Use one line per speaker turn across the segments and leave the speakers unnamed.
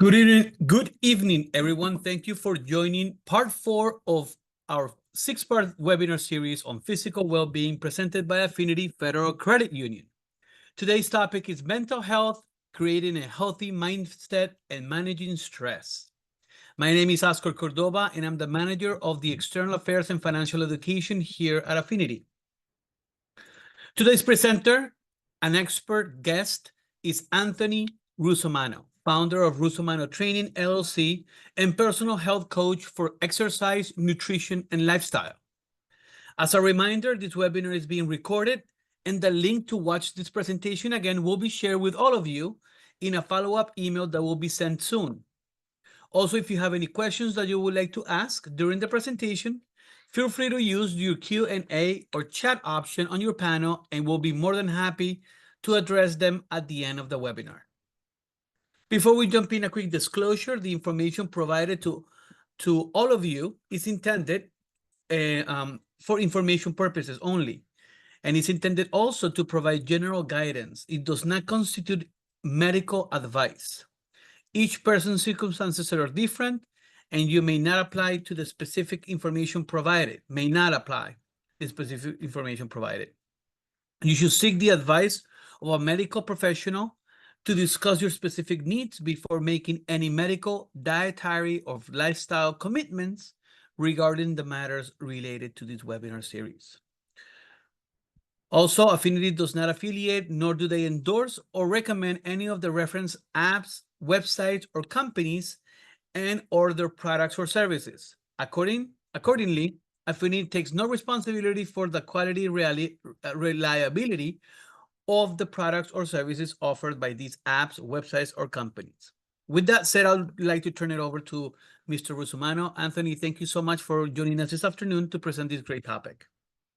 Good evening, everyone. Thank you for joining part 4 of our 6-part webinar series on physical well-being presented by Affinity Federal Credit Union. Today's topic is mental health, creating a healthy mindset, and managing stress. My name is Oscar Cordova, and I'm the manager of the External Affairs and Financial Education here at Affinity. Today's presenter, an expert guest, is Anthony Russomano, founder of Russomano Training LLC and personal health coach for exercise, nutrition, and lifestyle. As a reminder, this webinar is being recorded, and the link to watch this presentation again will be shared with all of you in a follow-up email that will be sent soon. Also, if you have any questions that you would like to ask during the presentation, feel free to use your Q&A or chat option on your panel, and we'll be more than happy to address them at the end of the webinar. Before we jump in, a quick disclosure: the information provided to all of you is intended for information purposes only, and is intended also to provide general guidance. It does not constitute medical advice. Each person's circumstances are different, and you may not apply to the specific information provided, You should seek the advice of a medical professional to discuss your specific needs before making any medical, dietary, or lifestyle commitments regarding the matters related to this webinar series. Also, Affinity does not affiliate, nor do they endorse or recommend any of the reference apps, websites, or companies and or their products or services. Accordingly, Affinity takes no responsibility for the quality reliability of the products or services offered by these apps, websites, or companies. With that said, I'd like to turn it over to Mr. Russomano. Anthony, thank you so much for joining us this afternoon to present this great topic.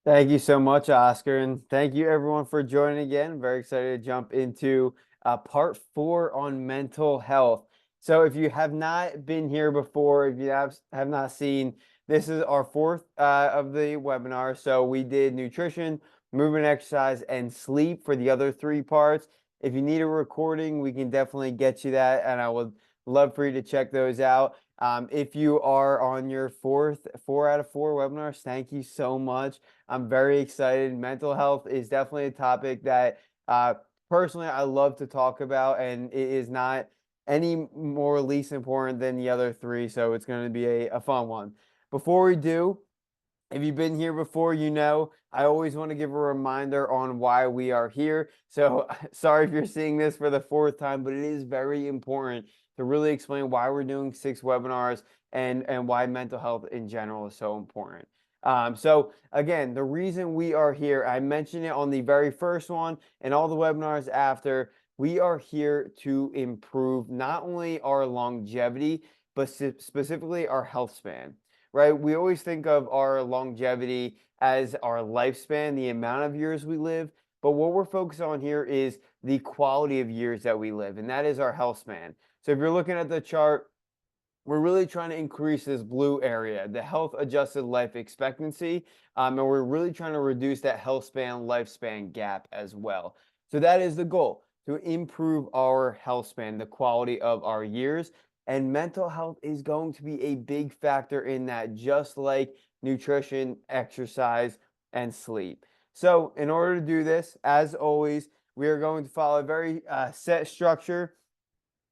Thank you so much, Oscar, and thank you everyone for joining again. Very excited to jump into part 4 on mental health. So if you have not been here before, if you have not seen, this is our 4th of the webinar. So we did nutrition, movement, exercise, and sleep for the other 3 parts. If you need a recording, we can definitely get you that, and I would love for you to check those out. If you are on your 4 out of 4 webinars, thank you so much. I'm very excited. Mental health is definitely a topic that personally I love to talk about, and it is not any more least important than the other 3, so it's going to be a fun one. Before we do, if you've been here before, you know I always want to give a reminder on why we are here. So sorry if you're seeing this for the 4th time, but it is very important to really explain why we're doing 6 webinars and why mental health in general is so important. So again, the reason we are here, I mentioned it on the very first one and all the webinars after, we are here to improve not only our longevity, but specifically our health span, right? We always think of our longevity as our lifespan, the amount of years we live, but what we're focused on here is the quality of years that we live, and that is our health span. So if you're looking at the chart, we're really trying to increase this blue area, the health adjusted life expectancy, and we're really trying to reduce that health span lifespan gap as well. So that is the goal, to improve our health span, the quality of our years, and mental health is going to be a big factor in that, just like nutrition, exercise, and sleep. So in order to do this, as always, we are going to follow a very set structure.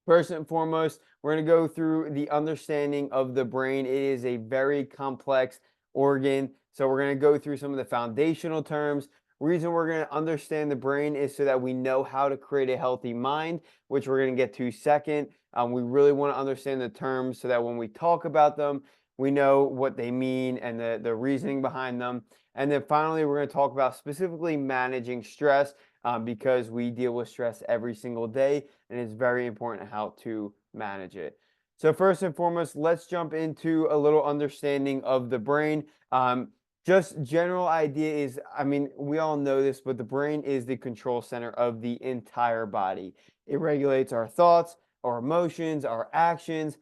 First and foremost, we're going to go through the understanding of the brain. It is a very complex organ. So we're going to go through some of the foundational terms. Reason we're going to understand the brain is so that we know how to create a healthy mind, which we're going to get to second. We really want to understand the terms so that when we talk about them, we know what they mean and the reasoning behind them. And then finally, we're going to talk about specifically managing stress, because we deal with stress every single day, and it's very important how to manage it. So first and foremost, let's jump into a little understanding of the brain. Just general idea is, I mean, we all know this, but the brain is the control center of the entire body. It regulates our thoughts, our emotions, our actions.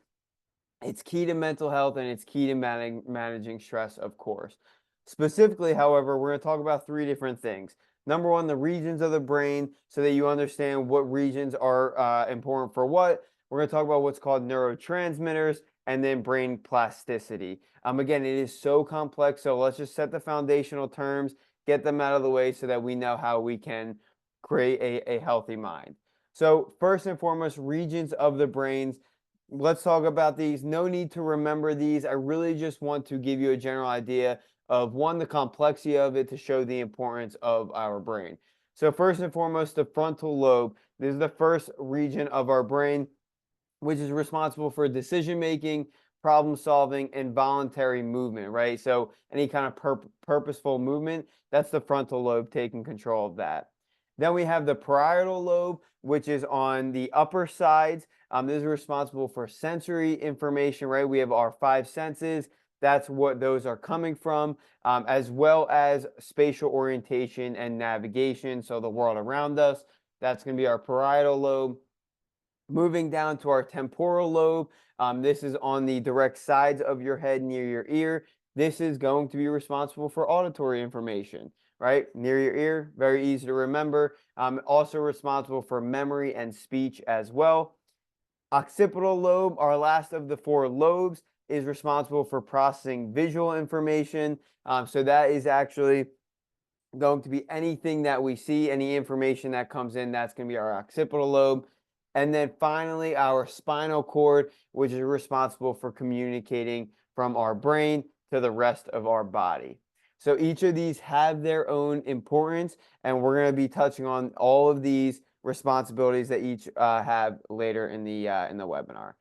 It's key to mental health, and it's key to managing stress, of course. Specifically, however, we're going to talk about 3 different things. Number 1, the regions of the brain, so that you understand what regions are important for what. We're going to talk about what's called neurotransmitters and then brain plasticity. Again, it is so complex, so let's just set the foundational terms, get them out of the way so that we know how we can create a healthy mind. So first and foremost, regions of the brains. Let's talk about these. No need to remember these. I really just want to give you a general idea of one, the complexity of it to show the importance of our brain. So first and foremost, the frontal lobe. This is the first region of our brain, which is responsible for decision making, problem solving, and voluntary movement, right? So any kind of purposeful movement, that's the frontal lobe taking control of that. Then we have the parietal lobe, which is on the upper sides. This is responsible for sensory information, right? We have our five senses. That's what those are coming from, as well as spatial orientation and navigation. So the world around us, that's going to be our parietal lobe. Moving down to our temporal lobe, this is on the direct sides of your head near your ear. This is going to be responsible for auditory information, right? Near your ear, very easy to remember. Also responsible for memory and speech as well. Occipital lobe, our last of the four lobes, is responsible for processing visual information. So that is actually going to be anything that we see, any information that comes in, that's going to be our occipital lobe. And then finally, our spinal cord, which is responsible for communicating from our brain to the rest of our body. So each of these have their own importance, and we're going to be touching on all of these responsibilities that each have later in the webinar.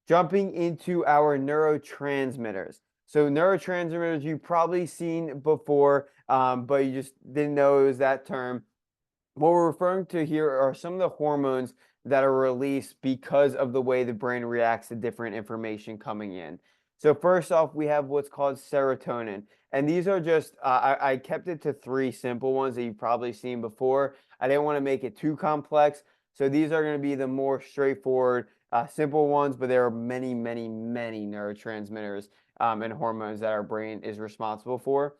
Jumping into our neurotransmitters. So neurotransmitters you've probably seen before, but you just didn't know it was that term. What we're referring to here are some of the hormones that are released because of the way the brain reacts to different information coming in. So first off, we have what's called serotonin. And these are just, I kept it to three simple ones that you've probably seen before. I didn't want to make it too complex. So these are going to be the more straightforward, simple ones, but there are many, many, many neurotransmitters and hormones that our brain is responsible for.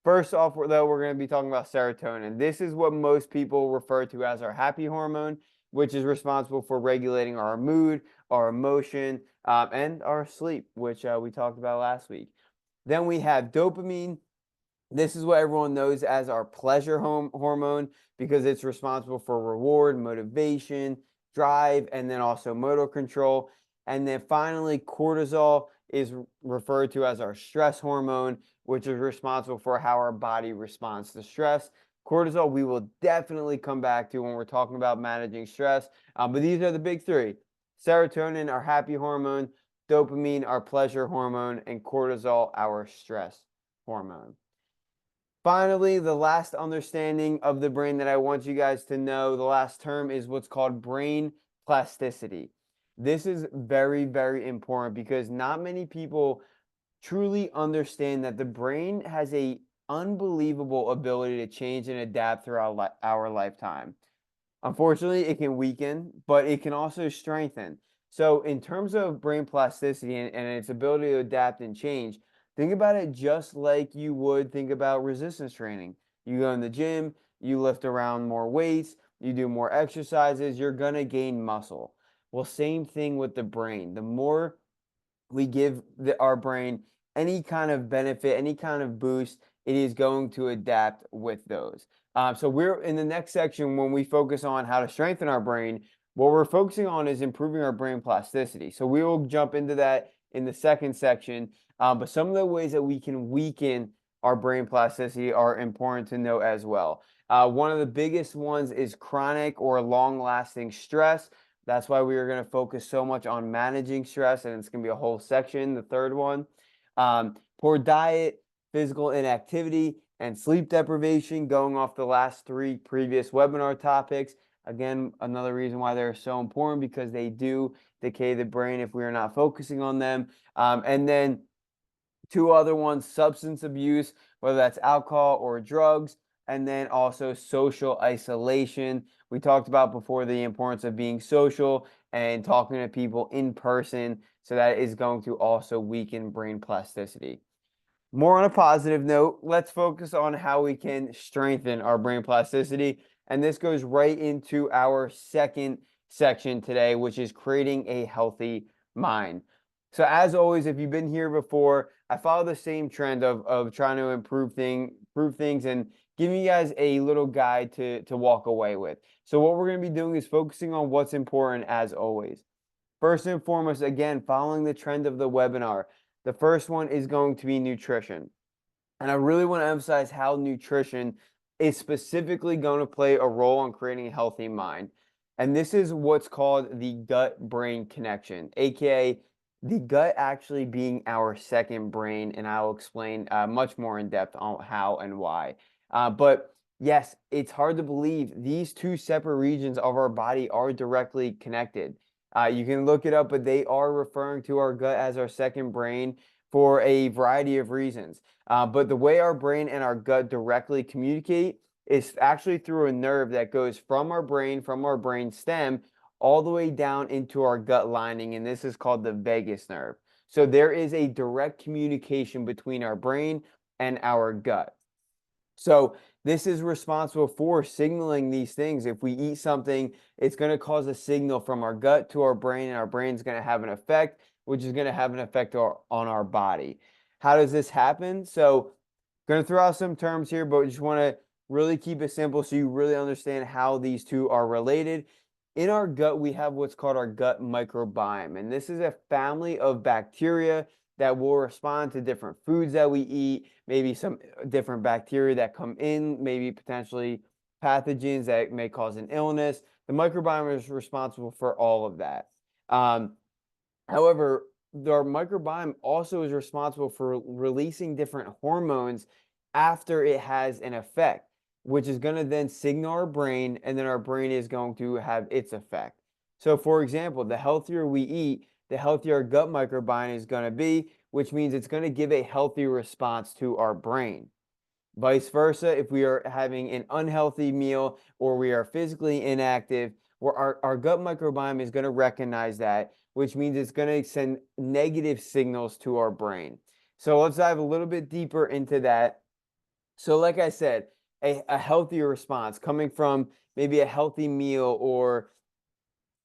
First off, though, we're going to be talking about serotonin. This is what most people refer to as our happy hormone, which is responsible for regulating our mood, our emotion, and our sleep, which we talked about last week. Then we have dopamine. This is what everyone knows as our pleasure hormone because it's responsible for reward, motivation, drive, and then also motor control. And then finally, cortisol is referred to as our stress hormone, which is responsible for how our body responds to stress. Cortisol, we will definitely come back to when we're talking about managing stress. But these are the big three: serotonin, our happy hormone; dopamine, our pleasure hormone; and cortisol, our stress hormone. Finally, the last understanding of the brain that I want you guys to know, the last term, is what's called brain plasticity. This is very, very important because not many people truly understand that the brain has a unbelievable ability to change and adapt throughout our lifetime. Unfortunately, it can weaken, but it can also strengthen. So, in terms of brain plasticity and its ability to adapt and change, think about it just like you would think about resistance training. You go in the gym, you lift around more weights, you do more exercises, you're going to gain muscle. Well, same thing with the brain. The more we give our brain any kind of benefit, any kind of boost, it is going to adapt with those. So we're in the next section when we focus on how to strengthen our brain. What we're focusing on is improving our brain plasticity. So we will jump into that in the second section. But some of the ways that we can weaken our brain plasticity are important to know as well. One of the biggest ones is chronic or long-lasting stress. That's why we are going to focus so much on managing stress, and it's going to be a whole section, the third one. Poor diet, physical inactivity, and sleep deprivation, going off the last three previous webinar topics. Again, another reason why they're so important because they do decay the brain if we are not focusing on them. And then two other ones: substance abuse, whether that's alcohol or drugs, and then also social isolation. We talked about before the importance of being social and talking to people in person. So that is going to also weaken brain plasticity. More on a positive note, let's focus on how we can strengthen our brain plasticity. And this goes right into our second section today, which is creating a healthy mind. So as always, if you've been here before, I follow the same trend of trying to improve things and giving you guys a little guide to walk away with. So what we're going to be doing is focusing on what's important as always. First and foremost, again, following the trend of the webinar, the first one is going to be nutrition. And I really want to emphasize how nutrition is specifically going to play a role in creating a healthy mind. And this is what's called the gut-brain connection, aka the gut actually being our second brain. And I'll explain much more in depth on how and why. But yes, it's hard to believe these two separate regions of our body are directly connected. You can look it up, but they are referring to our gut as our second brain for a variety of reasons. But the way our brain and our gut directly communicate is actually through a nerve that goes from our brain stem, all the way down into our gut lining. And this is called the vagus nerve. So there is a direct communication between our brain and our gut. So this is responsible for signaling these things. If we eat something, it's going to cause a signal from our gut to our brain, and our brain's going to have an effect, which is going to have an effect on our body. How does this happen? So going to throw out some terms here, but just want to really keep it simple so you really understand how these two are related. In our gut, we have what's called our gut microbiome, and this is a family of bacteria that will respond to different foods that we eat, maybe some different bacteria that come in, maybe potentially pathogens that may cause an illness. The microbiome is responsible for all of that. However, our microbiome also is responsible for releasing different hormones after it has an effect, which is going to then signal our brain, and then our brain is going to have its effect. So, for example, the healthier we eat, the healthier our gut microbiome is going to be, which means it's going to give a healthy response to our brain. Vice versa, if we are having an unhealthy meal or we are physically inactive, where our gut microbiome is going to recognize that, which means it's going to send negative signals to our brain. So let's dive a little bit deeper into that. So, like I said, a healthier response coming from maybe a healthy meal or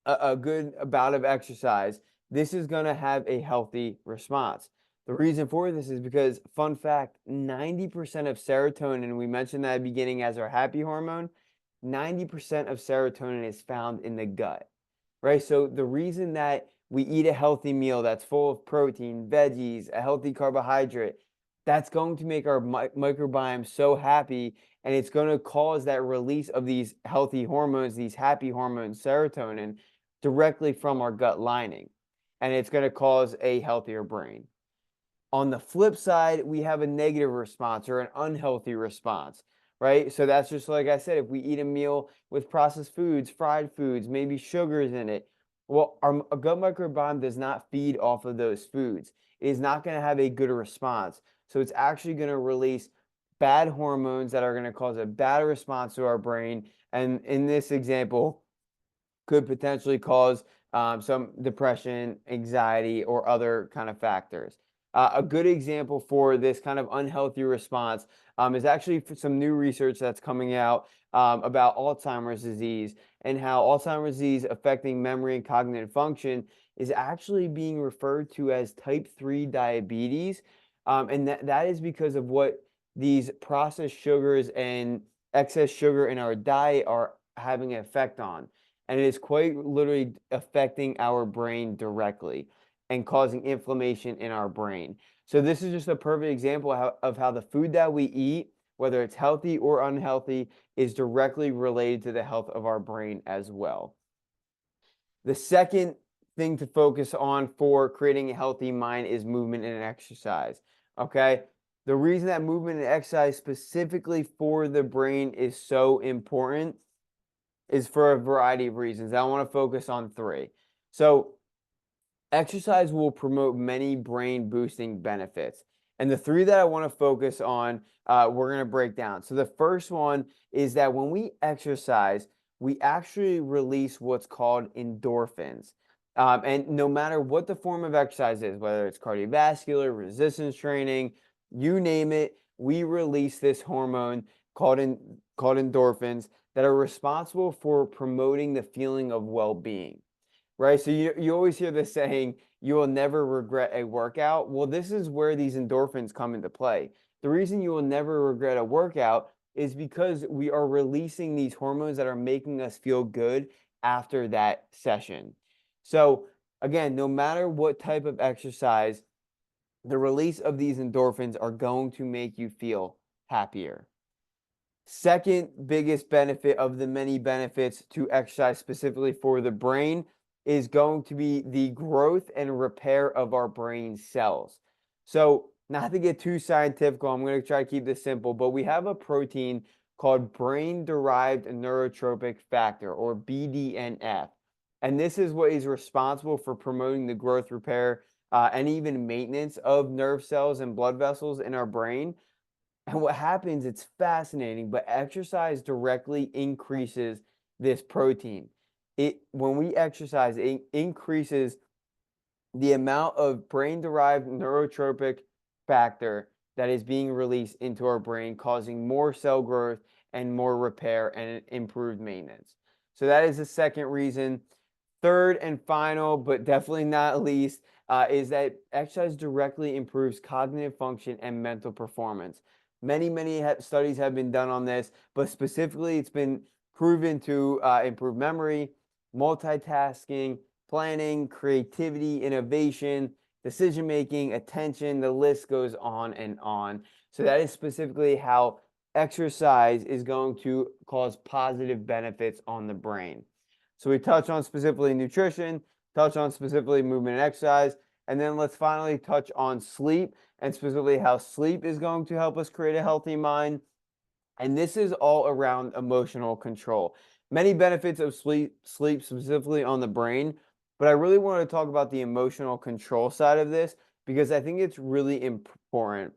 a good bout of exercise, this is going to have a healthy response. The reason for this is because, fun fact, 90% of serotonin, we mentioned that at the beginning as our happy hormone, 90% of serotonin is found in the gut, right? So the reason that we eat a healthy meal that's full of protein, veggies, a healthy carbohydrate, that's going to make our microbiome so happy, and it's going to cause that release of these healthy hormones, these happy hormones, serotonin, directly from our gut lining. And it's going to cause a healthier brain. On the flip side, we have a negative response or an unhealthy response, right? So that's just like I said, if we eat a meal with processed foods, fried foods, maybe sugars in it, well, our gut microbiome does not feed off of those foods. It is not going to have a good response. So it's actually going to release bad hormones that are going to cause a bad response to our brain. And in this example, could potentially cause some depression, anxiety, or other kind of factors. A good example for this kind of unhealthy response is actually some new research that's coming out about Alzheimer's disease, and how Alzheimer's disease affecting memory and cognitive function is actually being referred to as type 3 diabetes. And that is because of what these processed sugars and excess sugar in our diet are having an effect on. And it is quite literally affecting our brain directly and causing inflammation in our brain. So this is just a perfect example of how the food that we eat, whether it's healthy or unhealthy, is directly related to the health of our brain as well. The second thing to focus on for creating a healthy mind is movement and exercise. Okay. The reason that movement and exercise specifically for the brain is so important is for a variety of reasons. I want to focus on three. So, exercise will promote many brain boosting benefits. And the three that I want to focus on, we're going to break down. So, the first one is that when we exercise, we actually release what's called endorphins. And no matter what the form of exercise is, whether it's cardiovascular, resistance training, you name it, we release this hormone called endorphins that are responsible for promoting the feeling of well-being. Right? So you always hear this saying, you will never regret a workout. Well, this is where these endorphins come into play. The reason you will never regret a workout is because we are releasing these hormones that are making us feel good after that session. So again, no matter what type of exercise, the release of these endorphins are going to make you feel happier. Second biggest benefit of the many benefits to exercise specifically for the brain is going to be the growth and repair of our brain cells. So, not to get too scientific, I'm going to try to keep this simple, but we have a protein called brain derived neurotrophic factor, or BDNF. And this is what is responsible for promoting the growth, repair, and even maintenance of nerve cells and blood vessels in our brain. And what happens, it's fascinating, but exercise directly increases this protein. When we exercise, it increases the amount of brain-derived neurotropic factor that is being released into our brain, causing more cell growth and more repair and improved maintenance. So that is the second reason. Third and final, but definitely not least, is that exercise directly improves cognitive function and mental performance. Many studies have been done on this, but specifically, it's been proven to improve memory, multitasking, planning, creativity, innovation, decision making, attention. The list goes on and on. So, that is specifically how exercise is going to cause positive benefits on the brain. So we touch on specifically nutrition, touch on specifically movement and exercise, and then let's finally touch on sleep and specifically how sleep is going to help us create a healthy mind. And this is all around emotional control. Many benefits of sleep specifically on the brain, but I really want to talk about the emotional control side of this because I think it's really important.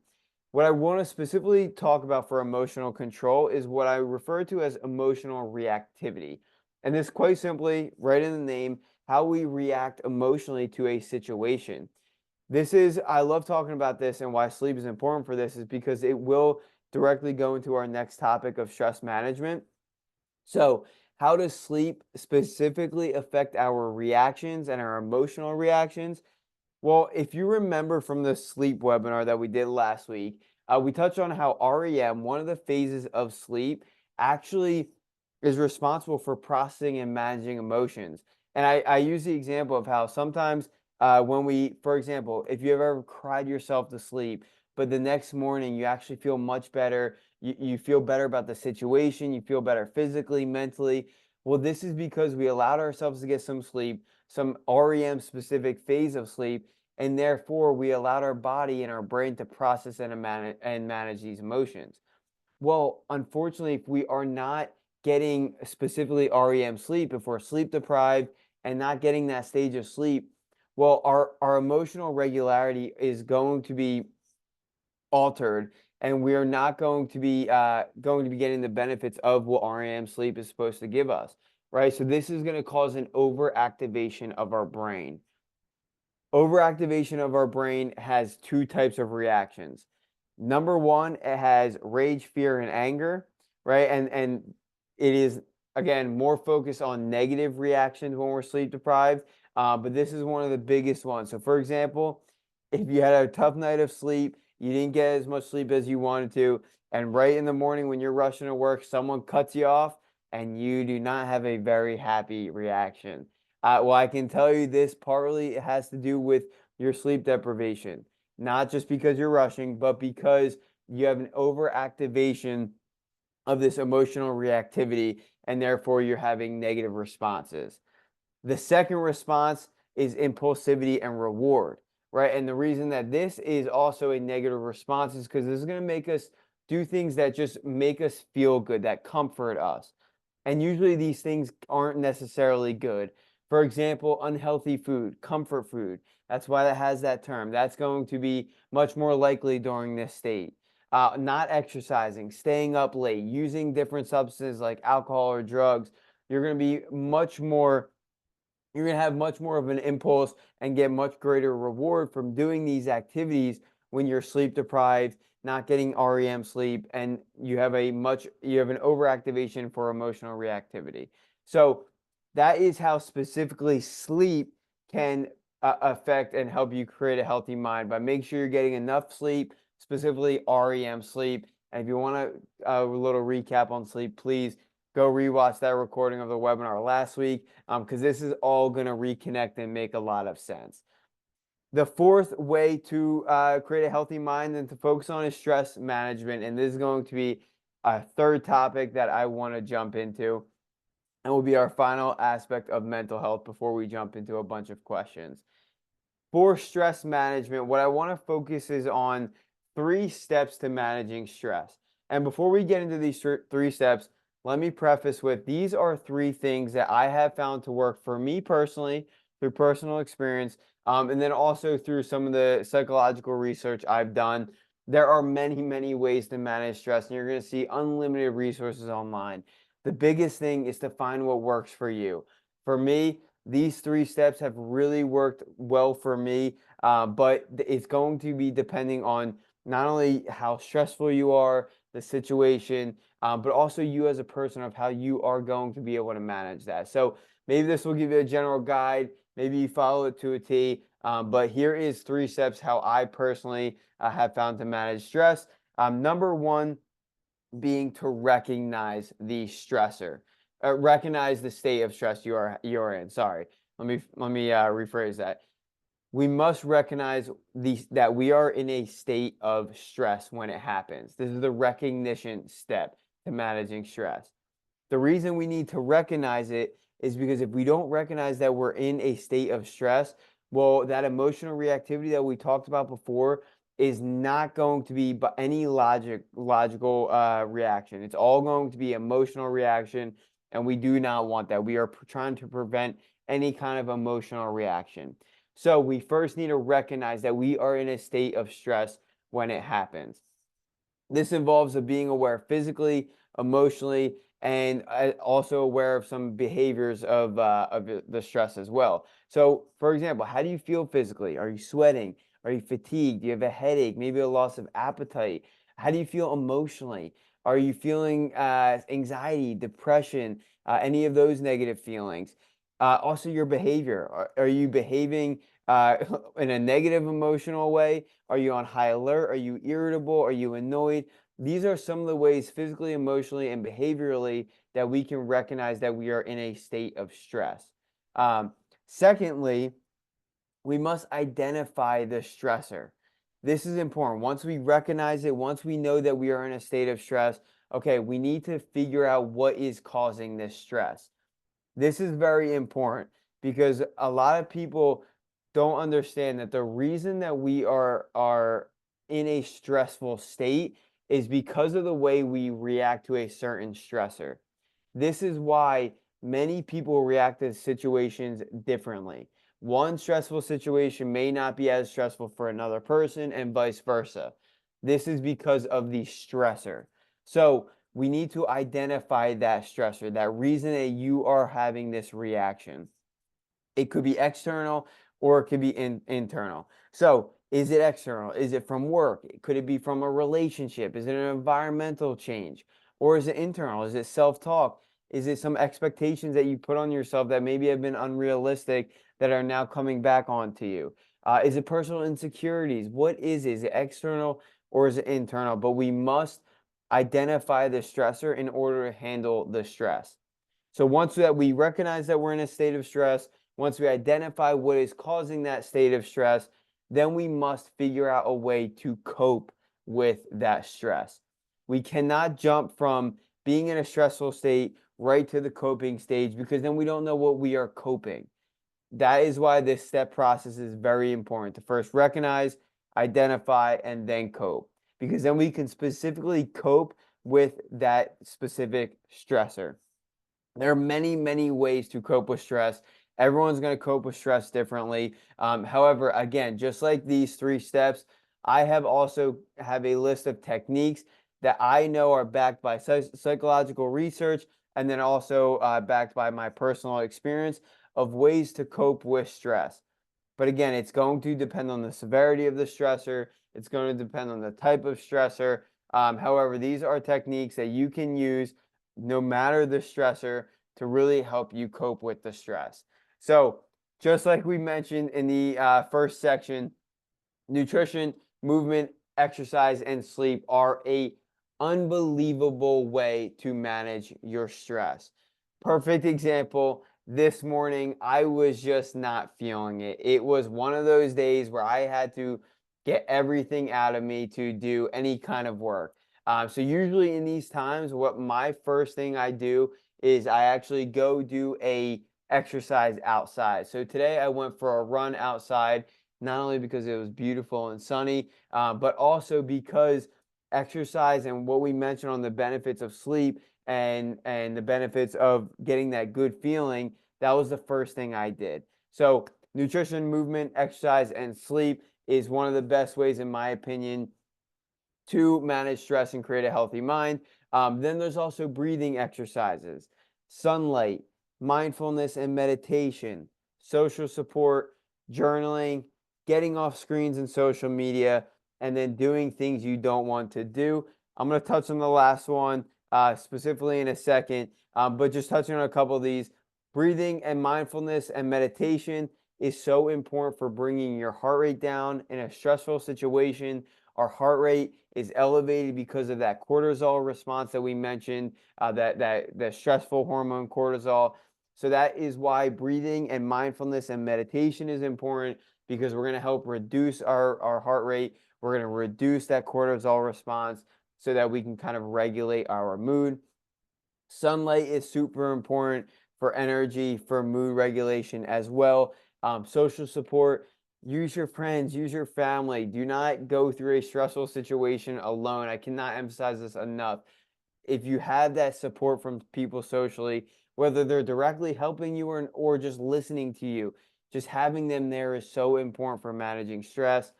What I want to specifically talk about for emotional control is what I refer to as emotional reactivity. And this quite simply, right in the name, how we react emotionally to a situation. I love talking about this, and why sleep is important for this is because it will directly go into our next topic of stress management. So, how does sleep specifically affect our reactions and our emotional reactions? Well, if you remember from the sleep webinar that we did last week, we touched on how REM, one of the phases of sleep, actually is responsible for processing and managing emotions. And I use the example of how sometimes when for example, if you ever cried yourself to sleep, but the next morning you actually feel much better, you feel better about the situation, you feel better physically, mentally. Well, this is because we allowed ourselves to get some sleep, some REM specific phase of sleep, and therefore we allowed our body and our brain to process and manage these emotions. Well, unfortunately, if we are not getting specifically REM sleep, if we're sleep deprived and not getting that stage of sleep, well, our emotional regularity is going to be altered, and we are not going to be getting the benefits of what REM sleep is supposed to give us, right? So this is going to cause an overactivation of our brain. Overactivation of our brain has two types of reactions. Number one, it has rage, fear, and anger, right? And it is again more focused on negative reactions when we're sleep deprived. But this is one of the biggest ones. So, for example, if you had a tough night of sleep, you didn't get as much sleep as you wanted to, and right in the morning when you're rushing to work, someone cuts you off, and you do not have a very happy reaction. Well, I can tell you this partly has to do with your sleep deprivation, not just because you're rushing, but because you have an overactivation of this emotional reactivity, and therefore you're having negative responses. The second response is impulsivity and reward, right? And the reason that this is also a negative response is because this is going to make us do things that just make us feel good, that comfort us. And usually these things aren't necessarily good. For example, unhealthy food, comfort food. That's why that has that term. That's going to be much more likely during this state. Not exercising, staying up late, using different substances like alcohol or drugs. You're going to be much more you're going to have much more of an impulse and get much greater reward from doing these activities when you're sleep deprived, not getting REM sleep, and you have an overactivation for emotional reactivity. So that is how specifically sleep can affect and help you create a healthy mind, by making sure you're getting enough sleep, specifically REM sleep. And if you want a little recap on sleep, please go rewatch that recording of the webinar last week, because this is all going to reconnect and make a lot of sense. The fourth way to create a healthy mind and to focus on is stress management. And this is going to be a third topic that I want to jump into, and will be our final aspect of mental health before we jump into a bunch of questions. For stress management, what I want to focus is on 3 steps to managing stress. And before we get into these 3 steps, let me preface with, these are 3 things that I have found to work for me personally through personal experience, and then also through some of the psychological research I've done. There are many, many ways to manage stress, and you're going to see unlimited resources online. The biggest thing is to find what works for you. For me, these 3 steps have really worked well for me, but it's going to be depending on not only how stressful you are, the situation, but also you as a person, of how you are going to be able to manage that. So maybe this will give you a general guide. Maybe you follow it to a T. But here is 3 steps how I personally have found to manage stress. Number one being to recognize the stressor, recognize the state of stress you're in. Sorry, let me rephrase that. We must recognize that we are in a state of stress when it happens. This is the recognition step to managing stress. The reason we need to recognize it is because if we don't recognize that we're in a state of stress, well, that emotional reactivity that we talked about before is not going to be any logical reaction. It's all going to be emotional reaction, and we do not want that. We are trying to prevent any kind of emotional reaction. So we first need to recognize that we are in a state of stress when it happens. This involves being aware physically, emotionally, and also aware of some behaviors of the stress as well. So, for example, how do you feel physically? Are you sweating? Are you fatigued? Do you have a headache? Maybe a loss of appetite? How do you feel emotionally? Are you feeling anxiety, depression, any of those negative feelings? Also, your behavior. Are you behaving uh, in a negative emotional way? Are you on high alert? Are you irritable? Are you annoyed? These are some of the ways, physically, emotionally, and behaviorally, that we can recognize that we are in a state of stress. Secondly, we must identify the stressor. This is important. Once we recognize it, once we know that we are in a state of stress, okay, we need to figure out what is causing this stress. This is very important, because a lot of people don't understand that the reason that we are in a stressful state is because of the way we react to a certain stressor. This is why many people react to situations differently. One stressful situation may not be as stressful for another person, and vice versa. This is because of the stressor. So we need to identify that stressor, that reason that you are having this reaction. It could be external, or it could be internal. So, is it external? Is it from work? Could it be from a relationship? Is it an environmental change? Or is it internal? Is it self-talk? Is it some expectations that you put on yourself that maybe have been unrealistic, that are now coming back onto you? Is it personal insecurities? What is it? Is it external, or is it internal? But we must identify the stressor in order to handle the stress. So once that we recognize that we're in a state of stress, once we identify what is causing that state of stress, then we must figure out a way to cope with that stress. We cannot jump from being in a stressful state right to the coping stage, because then we don't know what we are coping. That is why this step process is very important, to first recognize, identify, and then cope, because then we can specifically cope with that specific stressor. There are many, many ways to cope with stress. Everyone's going to cope with stress differently. However, again, just like these 3 steps, I have also have a list of techniques that I know are backed by psychological research, and then also backed by my personal experience, of ways to cope with stress. But again, it's going to depend on the severity of the stressor, It's going to depend on the type of stressor. However, these are techniques that you can use no matter the stressor to really help you cope with the stress. So, just like we mentioned in the first section, nutrition, movement, exercise, and sleep are a unbelievable way to manage your stress. Perfect example. This morning, I was just not feeling it. It was one of those days where I had to get everything out of me to do any kind of work. So usually in these times, what my first thing I do is I actually go do a exercise outside. So today I went for a run outside, not only because it was beautiful and sunny, but also because exercise and what we mentioned on the benefits of sleep and the benefits of getting that good feeling, that was the first thing I did. So nutrition, movement, exercise, and sleep is one of the best ways, in my opinion, to manage stress and create a healthy mind. Then there's also breathing exercises, sunlight, mindfulness and meditation, social support, journaling, getting off screens and social media, and then doing things you don't want to do. I'm going to touch on the last one specifically in a second, but just touching on a couple of these. Breathing and mindfulness and meditation is so important for bringing your heart rate down in a stressful situation. Our heart rate is elevated because of that cortisol response that we mentioned, that stressful hormone cortisol. So that is why breathing and mindfulness and meditation is important, because we're going to help reduce our heart rate. We're going to reduce that cortisol response so that we can kind of regulate our mood. Sunlight is super important for energy, for mood regulation as well. Social support, use your friends, use your family. Do not go through a stressful situation alone. I cannot emphasize this enough. If you have that support from people socially, whether they're directly helping you or just listening to you, just having them there is so important for managing stress.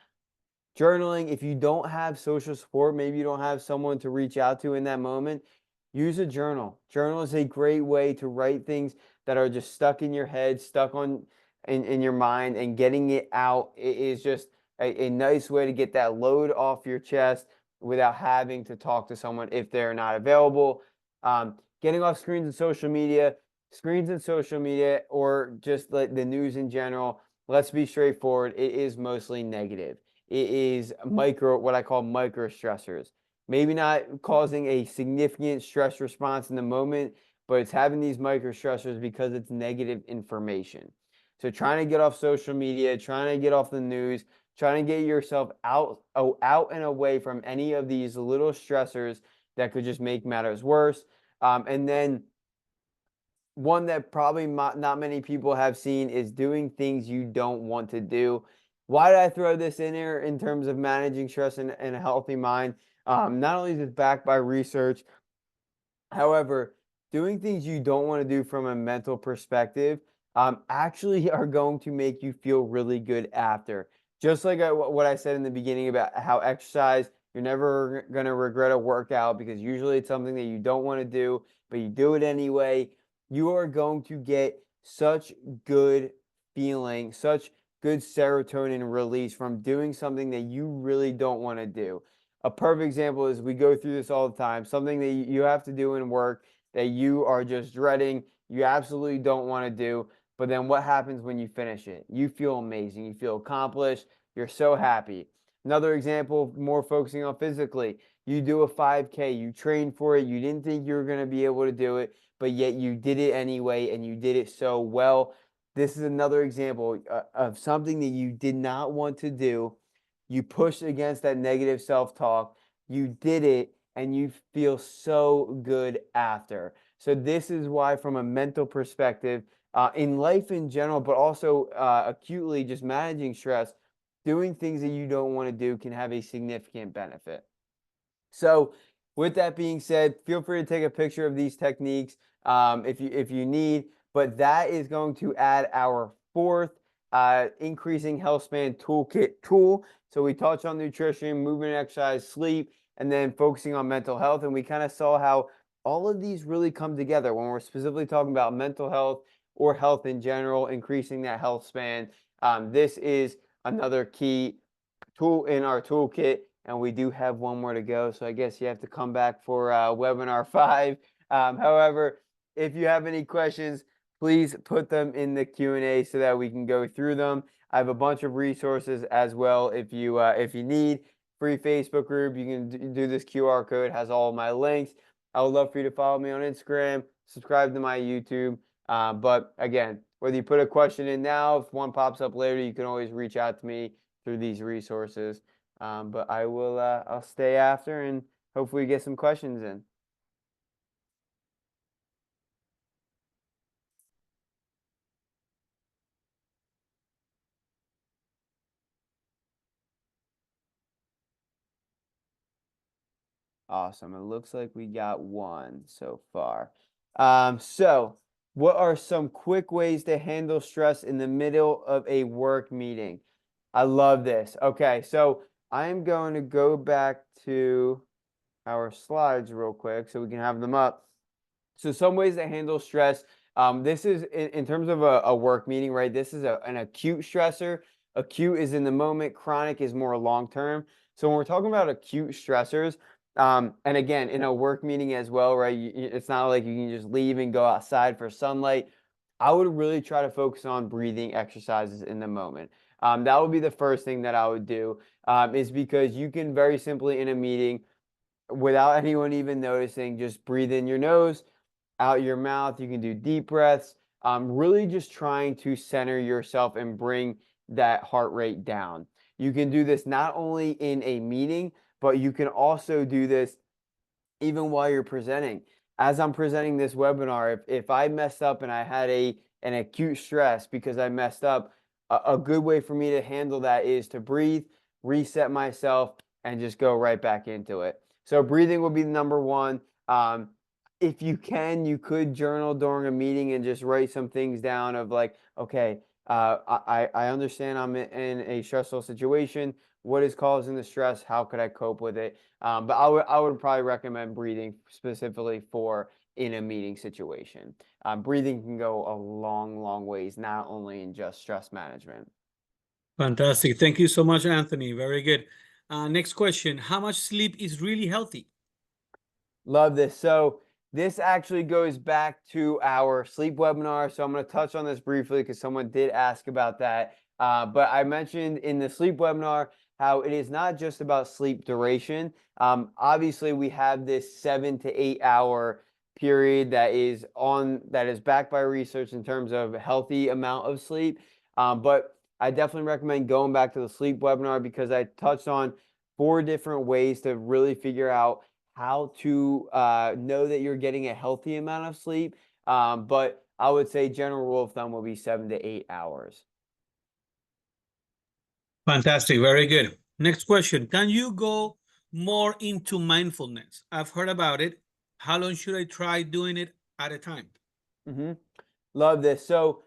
Journaling, if you don't have social support, maybe you don't have someone to reach out to in that moment, use a journal. Journal is a great way to write things that are just stuck in your head, stuck in your mind, and getting it out is just a nice way to get that load off your chest without having to talk to someone if they're not available. Getting off screens and social media, or just like the news in general, let's be straightforward, it is mostly negative. It is what I call micro stressors. Maybe not causing a significant stress response in the moment, but it's having these micro stressors because it's negative information. So trying to get off social media, trying to get off the news, trying to get yourself out and away from any of these little stressors that could just make matters worse. And then one that probably not many people have seen is doing things you don't want to do. Why did I throw this in here in terms of managing stress and a healthy mind? Not only is it backed by research, however, doing things you don't want to do from a mental perspective actually are going to make you feel really good after. Just like what I said in the beginning about how exercise, you're never going to regret a workout because usually it's something that you don't want to do, but you do it anyway. You are going to get such good feeling, such good serotonin release from doing something that you really don't want to do. A perfect example is, we go through this all the time, something that you have to do in work that you are just dreading, you absolutely don't want to do, but then what happens when you finish it? You feel amazing, you feel accomplished, you're so happy. Another example, more focusing on physically, you do a 5K, you train for it, you didn't think you were going to be able to do it, but yet you did it anyway, and you did it so well. This is another example of something that you did not want to do. You pushed against that negative self-talk, you did it, and you feel so good after. So this is why, from a mental perspective, in life in general, but also acutely just managing stress, doing things that you don't want to do can have a significant benefit. So with that being said, feel free to take a picture of these techniques if you need, but that is going to add our fourth increasing health span toolkit tool. So we touched on nutrition, movement, exercise, sleep, and then focusing on mental health. And we kind of saw how all of these really come together when we're specifically talking about mental health or health in general, increasing that health span. This is another key tool in our toolkit, and we do have one more to go. So I guess you have to come back for webinar 5. However, if you have any questions, please put them in the Q&A so that we can go through them. I have a bunch of resources as well. If you need free Facebook group, you can do this QR code. It has all of my links. I would love for you to follow me on Instagram, subscribe to my YouTube. But again, whether you put a question in now, if one pops up later, you can always reach out to me through these resources. But I'll stay after and hopefully get some questions in. Awesome. It looks like we got one so far. So what are some quick ways to handle stress in the middle of a work meeting? I love this. Okay, so I'm going to go back to our slides real quick so we can have them up. So some ways to handle stress. This is in terms of a work meeting, right? This is an acute stressor. Acute is in the moment, chronic is more long term. So when we're talking about acute stressors, and again, in a work meeting as well, right? It's not like you can just leave and go outside for sunlight. I would really try to focus on breathing exercises in the moment. That would be the first thing that I would do, is because you can very simply in a meeting, without anyone even noticing, just breathe in your nose, out your mouth. You can do deep breaths. Really just trying to center yourself and bring that heart rate down. You can do this not only in a meeting, but you can also do this even while you're presenting. As I'm presenting this webinar, if I messed up and I had an acute stress because I messed up, a good way for me to handle that is to breathe, reset myself, and just go right back into it. So breathing would be the number one. If you can, you could journal during a meeting and just write some things down of like, okay, I understand I'm in a stressful situation. What is causing the stress? How could I cope with it? But I would probably recommend breathing specifically for in a meeting situation. Breathing can go a long, long ways, not only in just stress management.
Fantastic. Thank you so much, Anthony. Very good. Next question. How much sleep is really healthy?
Love this. So this actually goes back to our sleep webinar. So I'm going to touch on this briefly because someone did ask about that. But I mentioned in the sleep webinar how it is not just about sleep duration. Obviously, we have this 7 to 8 hour period that is backed by research in terms of healthy amount of sleep. But I definitely recommend going back to the sleep webinar because I touched on 4 different ways to really figure out how to know that you're getting a healthy amount of sleep. But I would say general rule of thumb will be 7 to 8 hours.
Fantastic. Very good. Next question. Can you go more into mindfulness? I've heard about it. How long should I try doing it at a time?
Hmm. Love this. So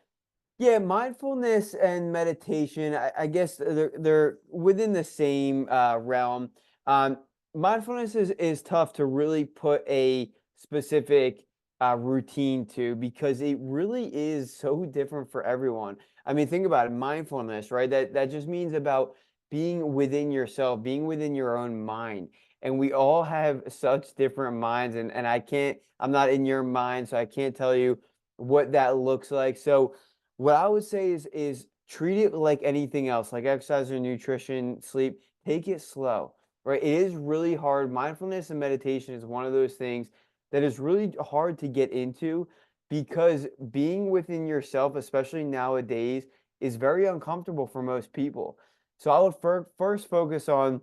yeah, mindfulness and meditation, I guess they're within the same realm. Um, Mindfulness is tough to really put a specific routine to because it really is so different for everyone. I mean, think about it, mindfulness, right? That just means about being within yourself, being within your own mind. And we all have such different minds, and I'm not in your mind, so I can't tell you what that looks like. So what I would say is treat it like anything else, like exercise or nutrition, sleep. Take it slow, right? It is really hard. Mindfulness and meditation is one of those things that is really hard to get into because being within yourself, especially nowadays, is very uncomfortable for most people. So I would first focus on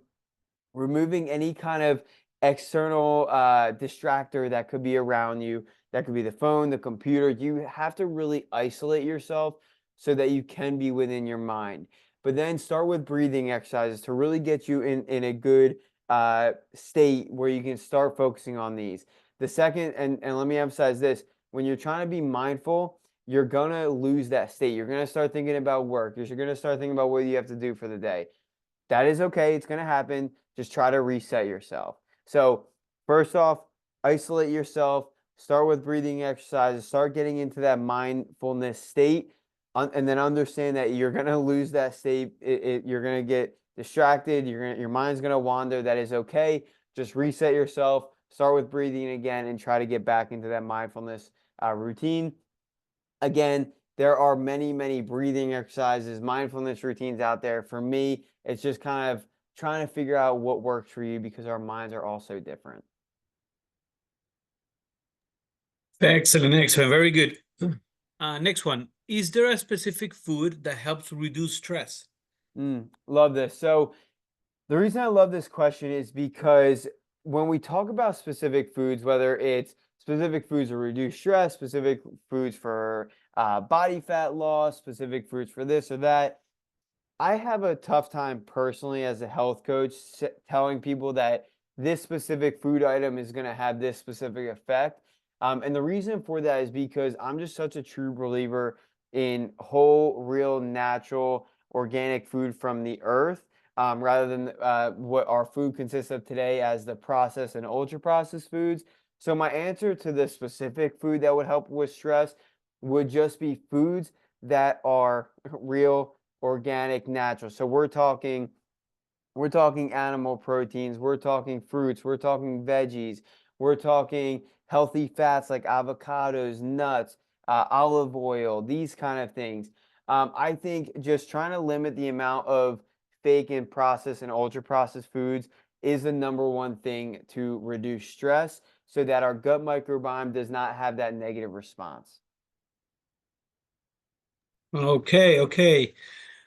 removing any kind of external distractor that could be around you. That could be the phone, the computer. You have to really isolate yourself so that you can be within your mind. But then start with breathing exercises to really get you in a good state where you can start focusing on these. The second, and let me emphasize this, when you're trying to be mindful, you're gonna lose that state. You're gonna start thinking about work. You're gonna start thinking about what you have to do for the day. That is okay. It's going to happen. Just try to reset yourself. So, first off, isolate yourself. Start with breathing exercises. Start getting into that mindfulness state. And then understand that you're going to lose that state. You're going to get distracted, your mind's gonna wander. That is okay. Just reset yourself, start with breathing again, and try to get back into that mindfulness routine. Again, there are many, many breathing exercises, mindfulness routines out there. For me, it's just kind of trying to figure out what works for you because our minds are all so different.
Excellent, excellent. Very good. Next one. Is there a specific food that helps reduce stress?
Love this. So, the reason I love this question is because when we talk about specific foods, whether it's specific foods to reduce stress, specific foods for body fat loss, specific foods for this or that, I have a tough time personally as a health coach telling people that this specific food item is going to have this specific effect. And the reason for that is because I'm just such a true believer in whole, real, natural, organic food from the earth, rather than what our food consists of today as the processed and ultra processed foods. So, my answer to the specific food that would help with stress would just be foods that are real, organic, natural. So we're talking animal proteins, we're talking fruits, we're talking veggies, we're talking healthy fats like avocados, nuts, olive oil, these kind of things. I think just trying to limit the amount of fake and processed and ultra processed foods is the number one thing to reduce stress so that our gut microbiome does not have that negative response.
Okay, okay.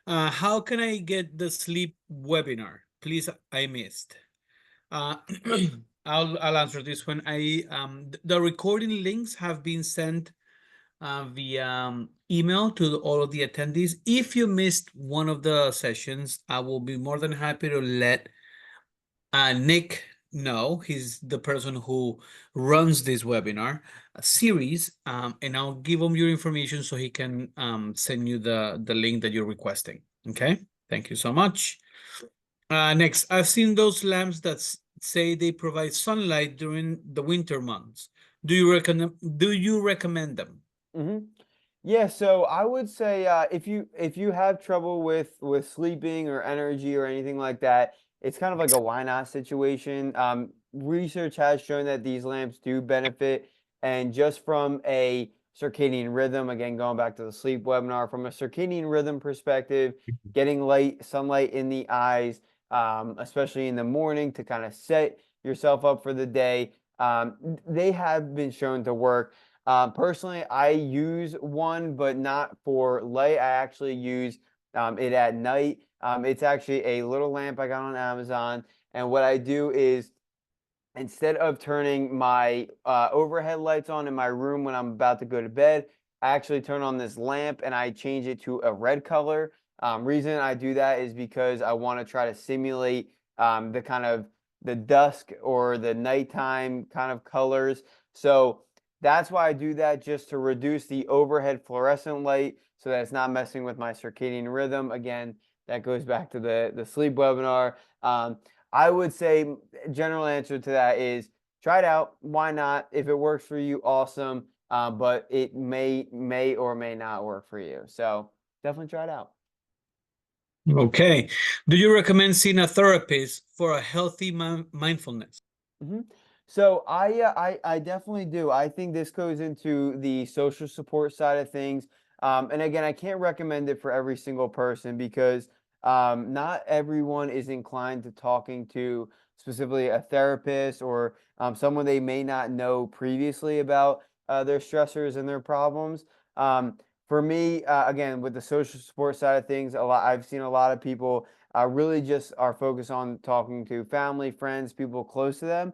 How can I get the sleep webinar? Please, I missed. Uh, I'll answer this one. The recording links have been sent via email to all of the attendees. If you missed one of the sessions, I will be more than happy to let Nick know. He's the person who runs this webinar series, and I'll give him your information so he can send you the link that you're requesting. Okay, thank you so much. Next, I've seen those lamps that say they provide sunlight during the winter months. Do you recommend them?
hmm Yeah, so I would say if you have trouble with sleeping or energy or anything like that, it's kind of like a why not situation. Research has shown that these lamps do benefit, and just from a circadian rhythm, again going back to the sleep webinar, from a circadian rhythm perspective, getting light sunlight in the eyes, especially in the morning to kind of set yourself up for the day, they have been shown to work. Personally, I use one, but not for light. I actually use it at night. It's actually a little lamp I got on Amazon. And what I do is instead of turning my overhead lights on in my room when I'm about to go to bed, I actually turn on this lamp and I change it to a red color. Reason I do that is because I want to try to simulate the kind of the dusk or the nighttime kind of colors. So that's why I do that, just to reduce the overhead fluorescent light so that it's not messing with my circadian rhythm. Again, that goes back to the sleep webinar. I would say general answer to that is try it out. Why not? If it works for you, awesome. But it may or may not work for you. So definitely try it out.
Okay. Do you recommend seeing a therapist for a healthy mindfulness?
Mhm. So I definitely do. I think this goes into the social support side of things. And again, I can't recommend it for every single person because not everyone is inclined to talking to specifically a therapist or someone they may not know previously about their stressors and their problems. For me, again, with the social support side of things, I've seen a lot of people really just are focused on talking to family, friends, people close to them.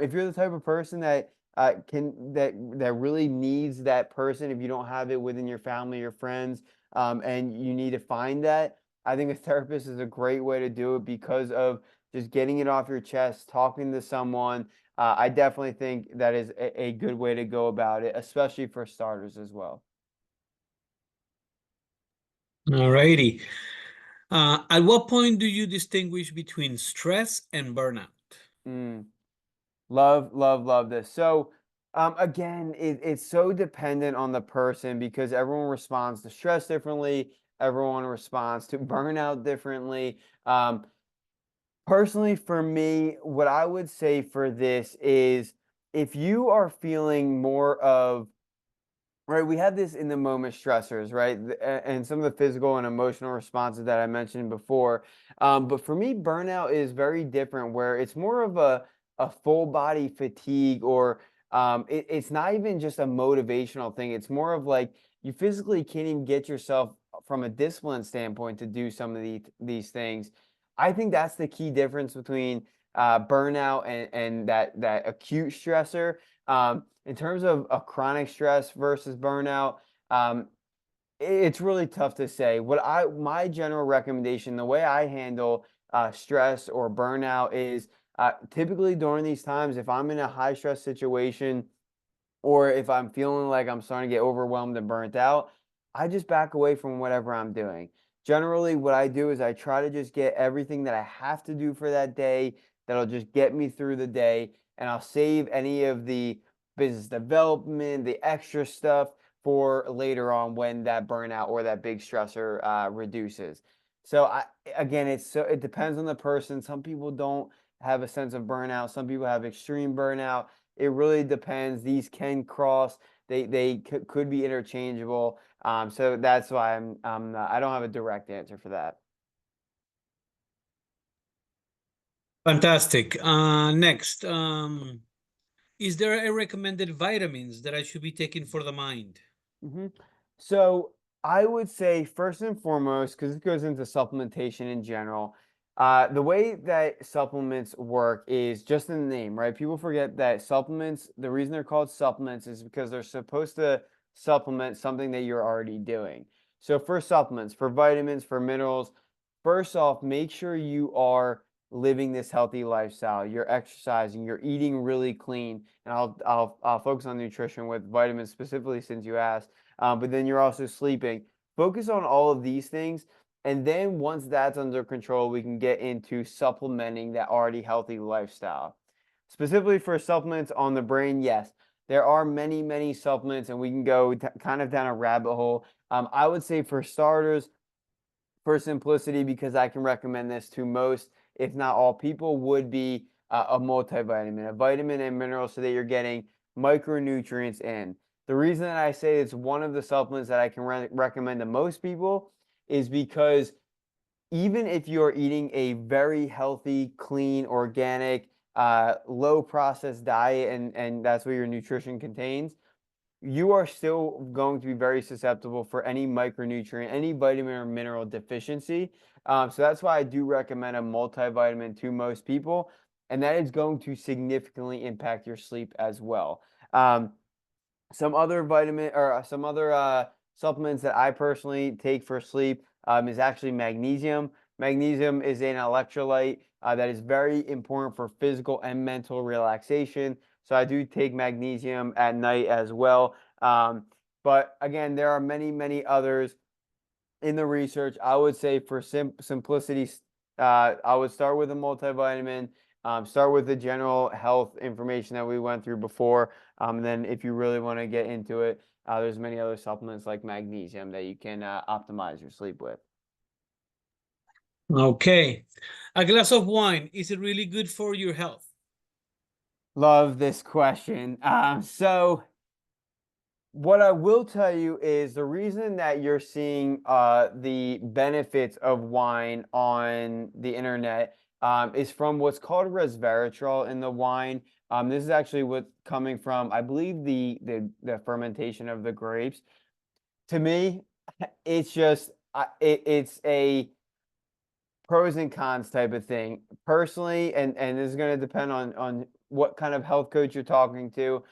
If you're the type of person that that really needs that person, if you don't have it within your family or friends, and you need to find that, I think a therapist is a great way to do it because of just getting it off your chest, talking to someone. I definitely think that is a good way to go about it, especially for starters as well.
All righty. At what point do you distinguish between stress and burnout?
Mm. Love, love, love this. So, again, it's so dependent on the person because everyone responds to stress differently. Everyone responds to burnout differently. Personally, for me, what I would say for this is if you are feeling more of, right, we have this in the moment stressors, right? And some of the physical and emotional responses that I mentioned before. But for me, burnout is very different, where it's more of a full body fatigue, or it's not even just a motivational thing. It's more of like you physically can't even get yourself from a discipline standpoint to do some of these things. I think that's the key difference between burnout and that acute stressor. In terms of a chronic stress versus burnout, um, it's really tough to say. My general recommendation, the way I handle stress or burnout is typically during these times, if I'm in a high stress situation, or if I'm feeling like I'm starting to get overwhelmed and burnt out, I just back away from whatever I'm doing. Generally, what I do is I try to just get everything that I have to do for that day that'll just get me through the day, and I'll save any of the business development, the extra stuff for later on when that burnout or that big stressor reduces. So again, it depends on the person. Some people don't have a sense of burnout. Some people have extreme burnout. It really depends. These can cross. They could be interchangeable. So that's why I don't have a direct answer for that.
Fantastic. Next, is there a recommended vitamins that I should be taking for the mind?
hmm So I would say first and foremost, because it goes into supplementation in general, the way that supplements work is just in the name, right? People forget that supplements, the reason they're called supplements is because they're supposed to supplement something that you're already doing. So for supplements, for vitamins, for minerals, first off, make sure you are living this healthy lifestyle. You're exercising, you're eating really clean, and I'll focus on nutrition with vitamins specifically since you asked. But then you're also sleeping. Focus on all of these things, and then once that's under control, we can get into supplementing that already healthy lifestyle. Specifically for supplements on the brain, yes, there are many supplements, and we can go kind of down a rabbit hole. I would say for starters, for simplicity, because I can recommend this to most, if not all people, would be a multivitamin, a vitamin and mineral, so that you're getting micronutrients in. The reason that I say it's one of the supplements that I can recommend to most people is because even if you're eating a very healthy, clean, organic, low processed diet, and that's what your nutrition contains, you are still going to be very susceptible for any micronutrient, any vitamin or mineral deficiency. So that's why I do recommend a multivitamin to most people, and that is going to significantly impact your sleep as well. Um, some other vitamin or some other supplements that I personally take for sleep is actually magnesium. Magnesium is an electrolyte that is very important for physical and mental relaxation. So I do take magnesium at night as well. But again, there are many others in the research. I would say for simplicity, I would start with a multivitamin, start with the general health information that we went through before. And then if you really want to get into it, there's many other supplements like magnesium that you can optimize your sleep with.
Okay. A glass of wine, is it really good for your health?
Love this question. So what I will tell you is the reason that you're seeing the benefits of wine on the internet is from what's called resveratrol in the wine. This is actually what's coming from, I believe, the fermentation of the grapes. To me, it's just it's a pros and cons type of thing. Personally, and this is going to depend on what kind of health coach you're talking to.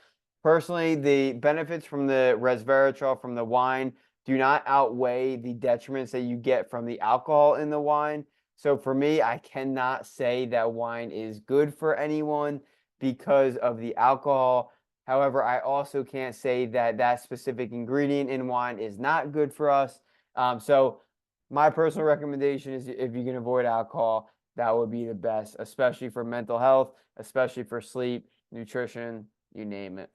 Personally, the benefits from the resveratrol from the wine do not outweigh the detriments that you get from the alcohol in the wine. So for me, I cannot say that wine is good for anyone because of the alcohol. However, I also can't say that that specific ingredient in wine is not good for us. So my personal recommendation is if you can avoid alcohol, that would be the best, especially for mental health, especially for sleep, nutrition, you name it.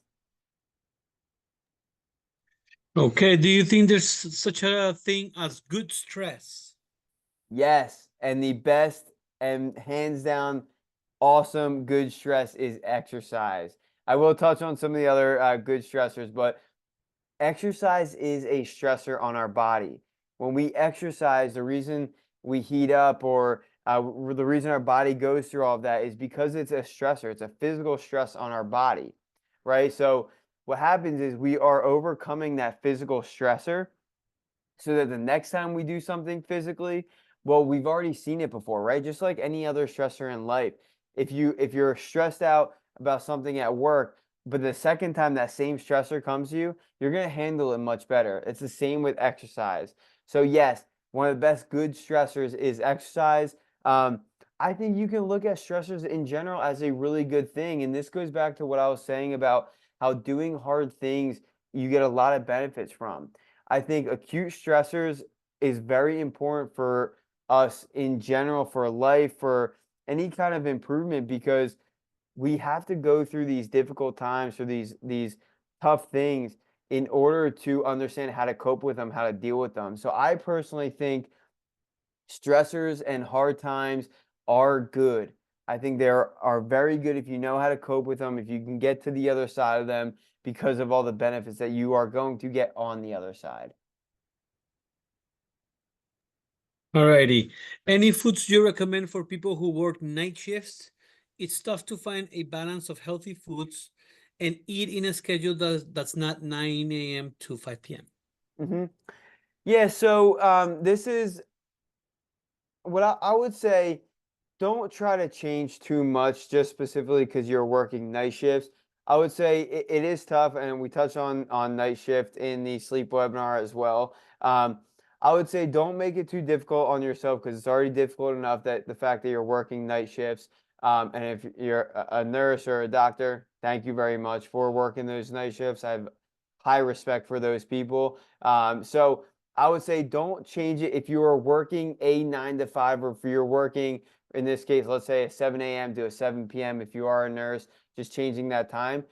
Okay. Do you think there's such a thing as good stress?
Yes, and the best and hands down, awesome, good stress is exercise. I will touch on some of the other good stressors, but exercise is a stressor on our body. When we exercise, the reason we heat up or the reason our body goes through all of that is because it's a stressor. It's a physical stress on our body, right? So what happens is we are overcoming that physical stressor so that the next time we do something physically, well, we've already seen it before, right? Just like any other stressor in life. If you're stressed out about something at work, but the second time that same stressor comes to you, you're going to handle it much better. It's the same with exercise. So yes, one of the best good stressors is exercise. Um, I think you can look at stressors in general as a really good thing. And this goes back to what I was saying about how doing hard things you get a lot of benefits from. I think acute stressors is very important for us in general, for life, for any kind of improvement, because we have to go through these difficult times or these tough things in order to understand how to cope with them, how to deal with them. So I personally think stressors and hard times are good. I think they are very good if you know how to cope with them, if you can get to the other side of them because of all the benefits that you are going to get on the other side.
Alrighty. Any foods you recommend for people who work night shifts? It's tough to find a balance of healthy foods and eat in a schedule that's not 9 a.m. to 5 p.m.
Hmm. Yeah, so this is what I would say. Don't try to change too much just specifically because you're working night shifts. I would say it is tough, and we touch on night shift in the sleep webinar as well. I would say don't make it too difficult on yourself because it's already difficult enough that the fact that you're working night shifts. And if you're a nurse or a doctor, thank you very much for working those night shifts. I have high respect for those people. So I would say don't change it if you are working a 9 to 5, or if you're working in this case, let's say a 7 a.m. to a 7 p.m. If you are a nurse, just changing that time,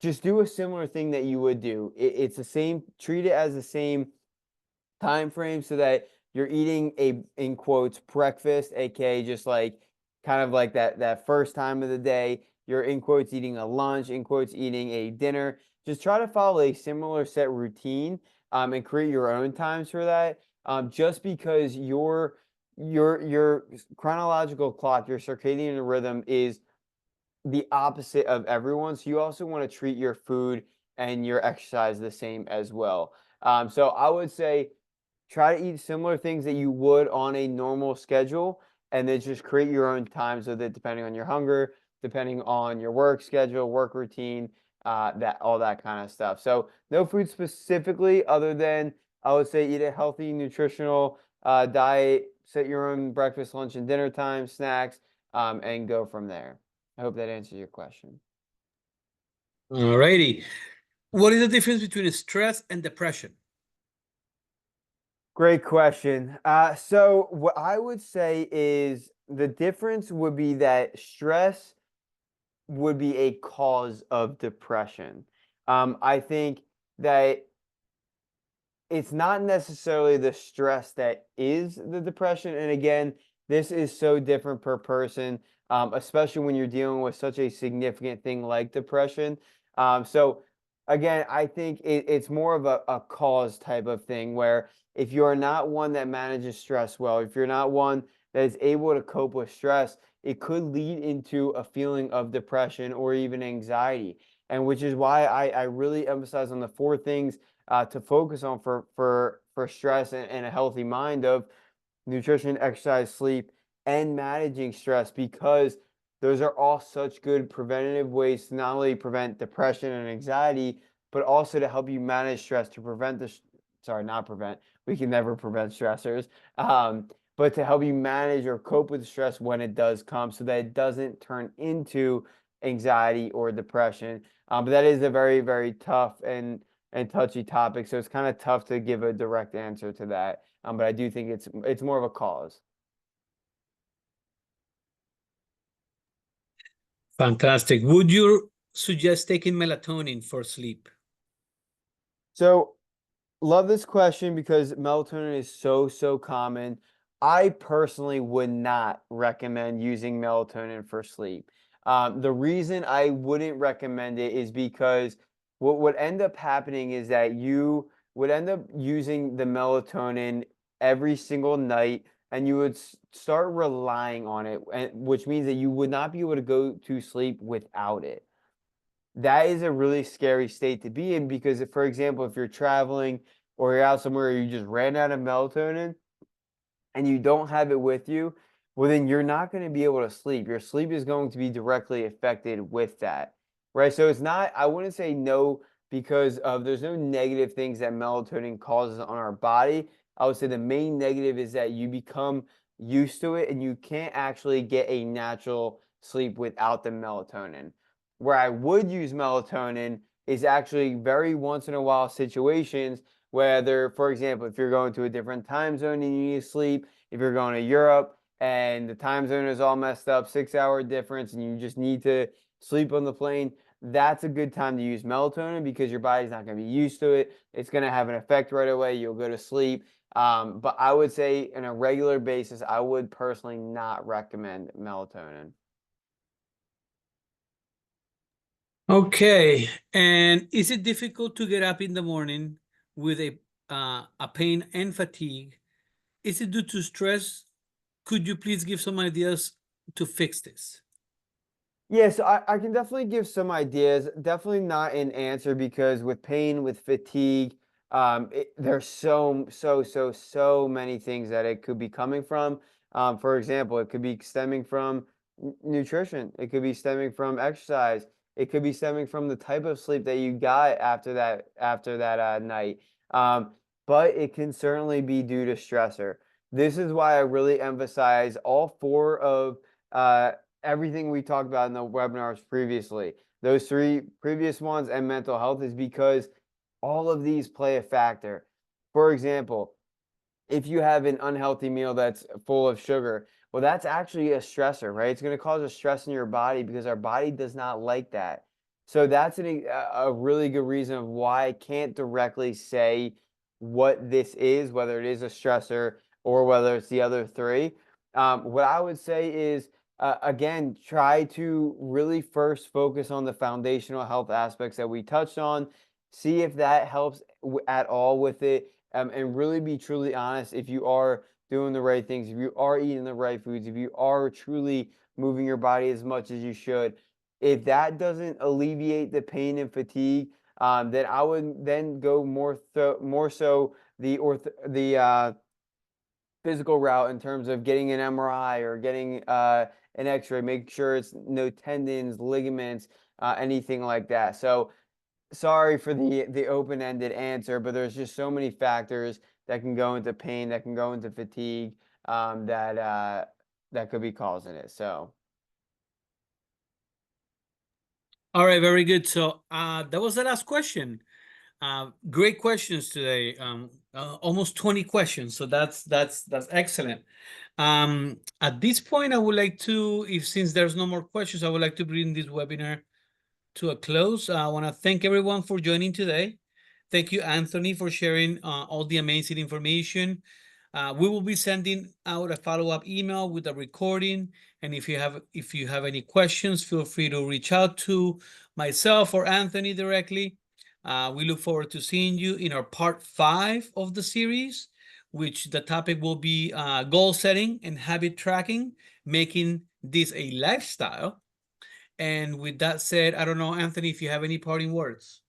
just do a similar thing that you would do. It's the same, treat it as the same time frame so that you're eating a, in quotes, breakfast, aka just like kind of like that first time of the day. You're in quotes eating a lunch, in quotes eating a dinner. Just try to follow a similar set routine, and create your own times for that. Just because your chronological clock, your circadian rhythm is the opposite of everyone. So you also want to treat your food and your exercise the same as well. So I would say try to eat similar things that you would on a normal schedule, and then just create your own times with it, depending on your hunger, depending on your work schedule, work routine, that all that kind of stuff. So no food specifically, other than I would say eat a healthy, nutritional diet, set your own breakfast, lunch, and dinner time, snacks, and go from there. I hope that answers your question.
Alrighty. What is the difference between stress and depression?
Great question. So what I would say is the difference would be that stress would be a cause of depression. I think that it's not necessarily the stress that is the depression. And again, this is so different per person, especially when you're dealing with such a significant thing like depression. So, again, I think it's more of a cause type of thing where if you're not one that manages stress well, if you're not one that is able to cope with stress, it could lead into a feeling of depression or even anxiety. And which is why I really emphasize on the four things to focus on for stress and a healthy mind of nutrition, exercise, sleep, and managing stress, because those are all such good preventative ways to not only prevent depression and anxiety, but also to help you manage stress to prevent sorry, not prevent, we can never prevent stressors, but to help you manage or cope with stress when it does come so that it doesn't turn into anxiety or depression. But that is a very, very tough and touchy topic. So it's kind of tough to give a direct answer to that. But I do think it's more of a cause.
Fantastic. Would you suggest taking melatonin for sleep?
So love this question because melatonin is so, so common. I personally would not recommend using melatonin for sleep. The reason I wouldn't recommend it is because what would end up happening is that you would end up using the melatonin every single night, and you would start relying on it, which means that you would not be able to go to sleep without it. That is a really scary state to be in because, if, for example, if you're traveling or you're out somewhere, you just ran out of melatonin and you don't have it with you, well, then you're not going to be able to sleep. Your sleep is going to be directly affected with that, right? So it's not, I wouldn't say no because of there's no negative things that melatonin causes on our body. I would say the main negative is that you become used to it and you can't actually get a natural sleep without the melatonin. Where I would use melatonin is actually very once in a while situations, whether, for example, if you're going to a different time zone and you need to sleep, if you're going to Europe and the time zone is all messed up, 6 hour difference, and you just need to sleep on the plane, that's a good time to use melatonin because your body's not going to be used to it. It's going to have an effect right away. You'll go to sleep. But I would say on a regular basis, I would personally not recommend melatonin.
Okay. And is it difficult to get up in the morning with a pain and fatigue? Is it due to stress? Could you please give some ideas to fix this?
Yes, I can definitely give some ideas. Definitely not an answer because with pain, with fatigue, there's so many things that it could be coming from. For example, it could be stemming from nutrition. It could be stemming from exercise. It could be stemming from the type of sleep that you got after that night. Um, but it can certainly be due to stressor. This is why I really emphasize all four of uh, everything we talked about in the webinars previously, those three previous ones and mental health, is because all of these play a factor. For example, if you have an unhealthy meal that's full of sugar, well, that's actually a stressor, right? It's going to cause a stress in your body because our body does not like that. So that's a really good reason of why I can't directly say what this is, whether it is a stressor or whether it's the other three. What I would say is, again, try to really first focus on the foundational health aspects that we touched on. See if that helps at all with it, and really be truly honest if you are doing the right things, if you are eating the right foods, if you are truly moving your body as much as you should. If that doesn't alleviate the pain and fatigue, then I would then go more so the physical route in terms of getting an MRI or getting an X-ray. Make sure it's no tendons, ligaments, anything like that. So sorry for the open-ended answer, but there's just so many factors that can go into pain, that can go into fatigue, that could be causing it. So,
All right, very good. So that was the last question. Great questions today. Almost 20 questions. So that's excellent. At this point, I would like to, if since there's no more questions, I would like to bring this webinar to a close. I want to thank everyone for joining today. Thank you, Anthony, for sharing all the amazing information. We will be sending out a follow-up email with a recording. And if you have any questions, feel free to reach out to myself or Anthony directly. We look forward to seeing you in our part 5 of the series, which the topic will be goal setting and habit tracking, making this a lifestyle. And with that said, I don't know, Anthony, if you have any parting words.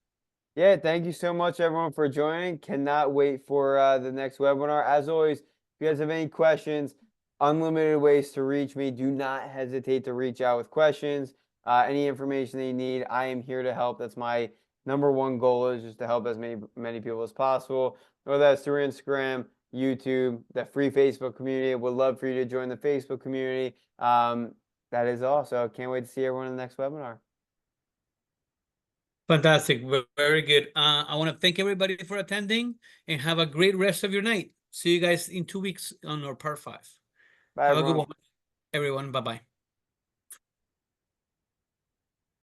yeah, thank you so much, everyone, for joining. Cannot wait for the next webinar. As always, if you guys have any questions, unlimited ways to reach me. Do not hesitate to reach out with questions. Any information that you need, I am here to help. That's my number one goal, is just to help as many people as possible. Whether that's through Instagram, YouTube, the free Facebook community. Would love for you to join the Facebook community. That is all. So can't wait to see everyone in the next webinar.
Fantastic. Very good. I want to thank everybody for attending and have a great rest of your night. See you guys in 2 weeks on our part 5.
Bye,
Have a good
everyone.
one, everyone. Bye bye.